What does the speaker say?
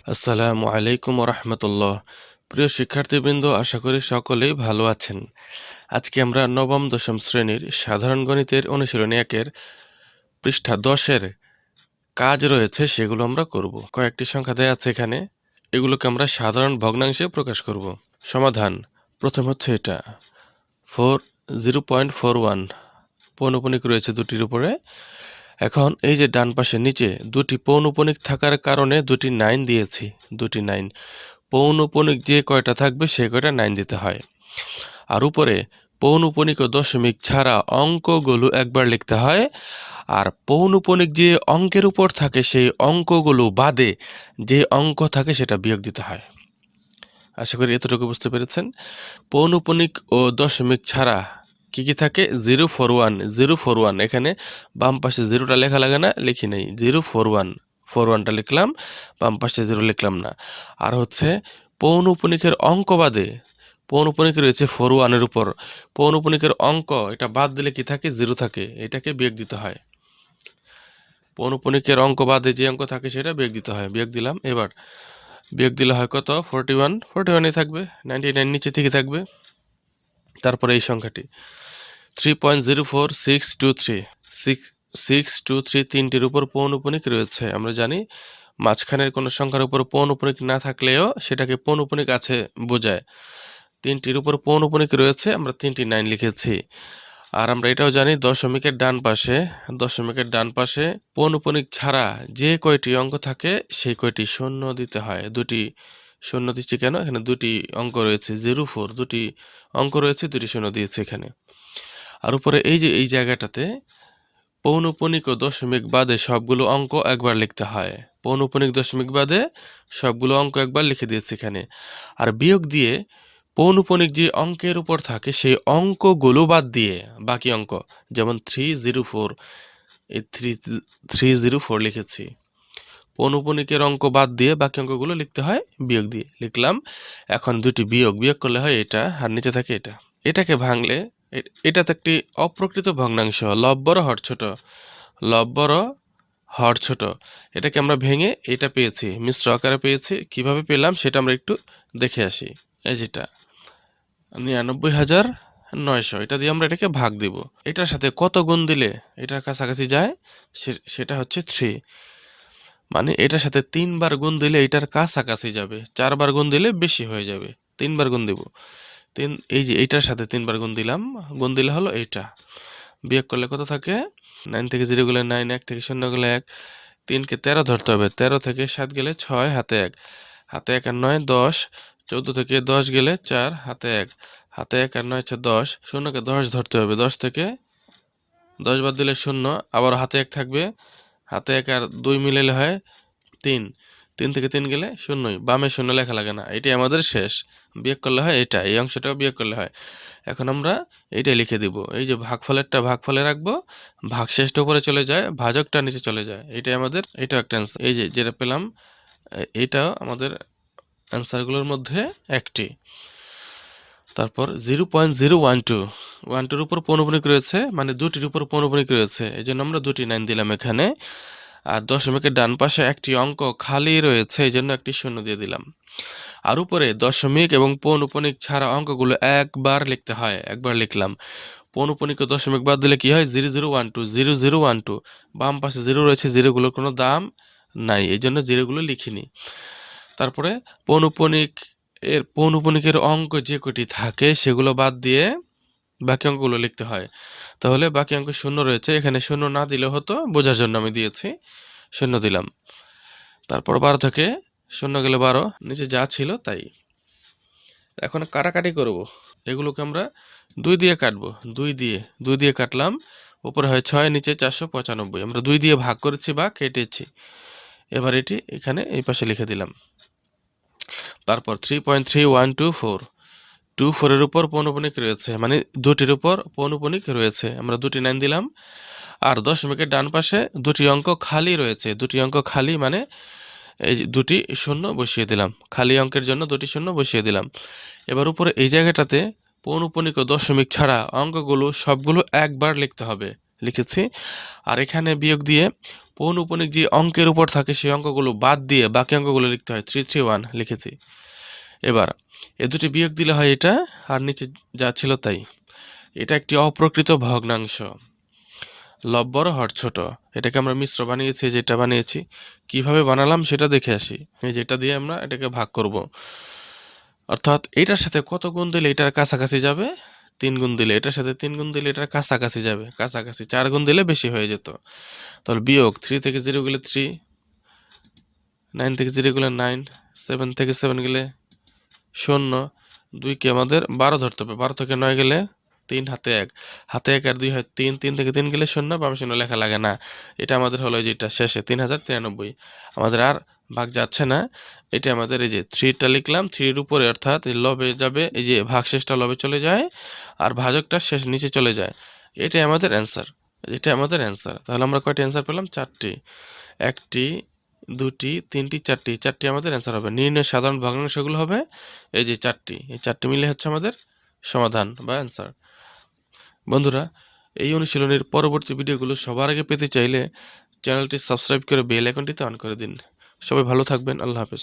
আসসালামু আলাইকুম রহমতুল্লাহ। প্রিয় শিক্ষার্থীবৃন্দ, আশা করি সকলেই ভালো আছেন। আজকে আমরা নবম দশম শ্রেণীর সাধারণ গণিতের অনুশীলনী 1-এর পৃষ্ঠা 10-এর কাজ রয়েছে, সেগুলো আমরা করব। কয়েকটি সংখ্যা দেয়া আছে এখানে, এগুলোকে আমরা সাধারণ ভগ্নাংশে প্রকাশ করব। সমাধান: প্রথম হচ্ছে এটা 0.41 পৌনঃপুনিক রয়েছে দুটির উপরে। এখন এই যে ডান পাশে নিচে দুটি পৌনঃপুনিক থাকার কারণে দুটি 9 দিয়েছি। দুটি 9 পৌনঃপুনিক যে কয়টা থাকবে সে কয়টা 9 দিতে হয়। আর উপরে পৌনঃপুনিক ও দশমিক ছাড়া অঙ্কগুলো একবার লিখতে হয়। আর পৌনঃপুনিক যে অঙ্কের উপর থাকে সেই অঙ্কগুলো বাদে যে অঙ্ক থাকে সেটা বিয়োগ দিতে হয়। আশা করি এতটুকু বুঝতে পেরেছেন। পৌনঃপুনিক ও দশমিক ছাড়া কি কি থাকে? 041 এখানে বাম পাশে 0টা লেখা লাগে না, লিখি নেই। 041টা লিখলাম, বাম পাশে 0 লিখলাম না। আর হচ্ছে পৌনঃপুনিকের অঙ্ক বাদে, পৌনঃপুনিক রয়েছে 41-এর উপর, পৌনঃপুনিকের অঙ্ক এটা বাদ দিলে কি থাকে? 0 থাকে, এটাকে বিয়োগ দিতে হয়। পৌনঃপুনিকের অঙ্ক বাদে যে অঙ্ক থাকে সেটা বিয়োগ দিতে হয়। বিয়োগ দিলাম। এবার বিয়োগ দিলে হয় কত? 41ই থাকবে, 99 নিচে থেকে থাকবে। তারপরে এই সংখ্যাটি 3.04623 তিনটির উপর পৌনঃপুনিক রয়েছে। আমরা জানি মাঝখানের কোনো সংখ্যার উপর পৌনঃপুনিক না থাকলেও সেটাকে পৌনঃপুনিক আছে বোঝায়। তিনটির উপর পৌনঃপুনিক রয়েছে, আমরা 3টি 9 লিখেছি। আর আমরা এটাও জানি দশমিকের ডান পাশে পৌনঃপুনিক ছাড়া যে কয়টি অঙ্ক থাকে সেই কয়টি শূন্য দিতে হয়। দুটি শূন্য দিচ্ছি কেন? এখানে দুটি অঙ্ক রয়েছে, 04 দুটি অঙ্ক রয়েছে, দুটি শূন্য দিয়েছে এখানে। আর উপরে এই যে এই জায়গাটাতে পৌনঃপুনিক ও দশমিক বাদে সবগুলো অঙ্ক একবার লিখতে হয়। পৌনঃপুনিক দশমিক বাদে সবগুলো অঙ্ক একবার লিখে দিয়েছে এখানে। আর বিয়োগ দিয়ে পৌনঃপুনিক যে অঙ্কের উপর থাকে সেই অঙ্কগুলো বাদ দিয়ে বাকি অঙ্ক, যেমন 304, এই 304 লিখেছি। পৌনঃপুনিকের অঙ্ক বাদ দিয়ে বাকি অঙ্কগুলো লিখতে হয় বিয়োগ দিয়ে। লিখলাম। এখন দুটি বিয়োগ করলে হয় এটা, আর নিচে থাকে এটা। এটাকে ভাঙলে এটা তো একটি অপ্রকৃত ভগ্নাংশ, লব বড় হর ছোট। এটাকে আমরা ভেঙে এটা পেয়েছি, মিশ্র আকারে পেয়েছি। কিভাবে পেলাম সেটা আমরা একটু দেখে আসি। এই যেটা 99,900, এটা দিয়ে আমরা এটাকে ভাগ দিব। এটার সাথে কত গুণ দিলে এটার কাছাকাছি যায়? সেটা হচ্ছে 3। মানে এটার সাথে 3 বার গুণ দিলে এটার কাছাকাছি যাবে, 4 বার গুণ দিলে বেশি হয়ে যাবে। 3 বার গুণ দিব। এই যে এইটার সাথে 3 বার গুণ দিলাম, গুণ দিলে হলো এইটা। বিয়োগ করলে কত থাকে? 9 থেকে 0 গেলে 9, 1 থেকে 0 গেলে 1, 3কে 13 ধরতে হবে। 13 থেকে 7 গেলে 6, হাতে 1, হাতে 1 আর 9 10, 14 থেকে 10 গেলে 4, হাতে 1, হাতে 1 আর 9 10, 0কে 10 ধরতে হবে। 10 থেকে 10 বাদ দিলে 0, আবার হাতে 1 থাকবে, হাতে 1 আর 2 মিলাইলে হয় 3, 3 থেকে 3 গেলে 0, বামে 0 লেখা লাগে না। এটাই আমাদের শেষ। বিয়োগ করলে হয় এটা, এই অংশটাও বিয়োগ করলে হয়। এখন আমরা এইটাই লিখে দিব। এই যে ভাগফলেরটা ভাগফলে রাখবো, ভাগশেষটা উপরে চলে যায়, ভাজকটা নিচে চলে যায়। এটাই আমাদের, এটাও একটা অ্যান্সার। এই যে যেটা পেলাম এটাও আমাদের অ্যান্সারগুলোর মধ্যে একটি। তারপর 0.012 উপর পৌনঃপুনিক রয়েছে, মানে দুটির উপর পৌনঃপুনিক রয়েছে, এই জন্য আমরা দুটি 9 দিলাম এখানে। আর দশমিকের ডান পাশে একটি অঙ্ক খালি রয়েছে, এই জন্য একটি শূন্য দিয়ে দিলাম। আর উপরে দশমিক এবং পৌনঃপুনিক ছাড়া অঙ্কগুলো একবার লিখতে হয়, একবার লিখলাম। পৌনঃপুনিক ও দশমিক বাদ দিলে কি হয়? 0012। বাম পাশে 0 রয়েছে, জিরোগুলোর কোনো দাম নাই, এই জন্য জিরোগুলো লিখিনি। তারপরে পৌনঃপুনিকের অঙ্ক যে কটি থাকে সেগুলো বাদ দিয়ে বাকি অঙ্কগুলো লিখতে হয়। তাহলে বাকি অঙ্ক শূন্য রয়েছে, এখানে শূন্য না দিলে হতো, বোঝার জন্য আমি দিয়েছি, শূন্য দিলাম। তারপর 12 থেকে 0 গেলে 12, নিচে যা ছিল তাই। এখন কাটাকাটি করব, এগুলোকে আমরা 2 দিয়ে কাটবো। 2 দিয়ে কাটলাম, উপরে হয় 6, নিচে 495। আমরা 2 দিয়ে ভাগ করেছি বা কেটেছি। এবার এটি এখানে এই পাশে লিখে দিলাম। তারপর 3.3124 উপর পৌনঃপুনিক রয়েছে, মানে দুটির উপর পৌনঃপুনিক রয়েছে, আমরা দুটি 9 দিলাম। আর দশমিকের ডান পাশে দুটি অঙ্ক খালি রয়েছে, দুটি অঙ্ক খালি মানে এই দুটি শূন্য বসিয়ে দিলাম, খালি অঙ্কের জন্য দুটি শূন্য বসিয়ে দিলাম। এবার উপরে এই জায়গাটাতে পৌনঃপুনিক ও দশমিক ছাড়া অঙ্কগুলো সবগুলো একবার লিখতে হবে, লিখেছি। আর এখানে বিয়োগ দিয়ে পৌনঃপুনিক যে অঙ্কের উপর থাকে সেই অঙ্কগুলো বাদ দিয়ে বাকি অঙ্কগুলো লিখতে হয়। 331 লিখেছি। এবার এ দুটি বিয়োগ দিলে হয় এটা, আর নিচে যা ছিল তাই। এটা একটি অপ্রকৃত ভগ্নাংশ, লব বড় হর ছোট। এটাকে আমরা মিশ্র বানিয়েছি, যেটা বানিয়েছি। কিভাবে বানালাম সেটা দেখে আসি। এই যেটা দিয়ে আমরা এটাকে ভাগ করব, অর্থাৎ এটার সাথে কত গুণ দিলে এটার কাছাকাছি যাবে? 3 গুণ দিলে। এটার সাথে 3 গুণ দিলে এটার কাছাকাছি যাবে। কাছাকাছি 4 গুণ দিলে বেশি হয়ে যেত। তাহলে বিয়োগ 3 থেকে 0 গেলে 3, 9 থেকে 0 গেলে 9, 7 থেকে 7 গেলে 0, 2কে আমাদের 12 ধরতে হবে। 12 থেকে 9 গেলে 3, হাতে 1, হাতে 1 আর 2 হয় 3, 3 থেকে 3 গেলে 0, বামে 0 লেখা লাগে না। এটা আমাদের হলো যেটা শেষে 3093। আমাদের আর ভাগ যাচ্ছে না। এটা আমাদের এই যে 3টা লিখলাম, 3-র উপরে, অর্থাৎ লবে যাবে, এই যে ভাগশেষটা লবে চলে যায় আর ভাজকটা শেষ নিচে চলে যায়। এটাই আমাদের অ্যান্সার। এটা আমাদের অ্যান্সার। তাহলে আমরা কয়টি অ্যান্সার পেলাম? 4টি। 1টি, 2টি, 3টি, 4টি। 4টি আমাদের অ্যান্সার হবে। নির্ণয় সাধারণ ভগ্নাংশগুলো হবে এই যে 4টি। এই 4টি মিলে হচ্ছে আমাদের সমাধান বা অ্যান্সার। বন্ধুরা, এই অনুশীলনের পরবর্তী ভিডিওগুলো সবার আগে পেতে চাইলে চ্যানেলটি সাবস্ক্রাইব করে বেল আইকনটিতে অন করে দিন। সবাই ভালো থাকবেন। আল্লাহ হাফেজ।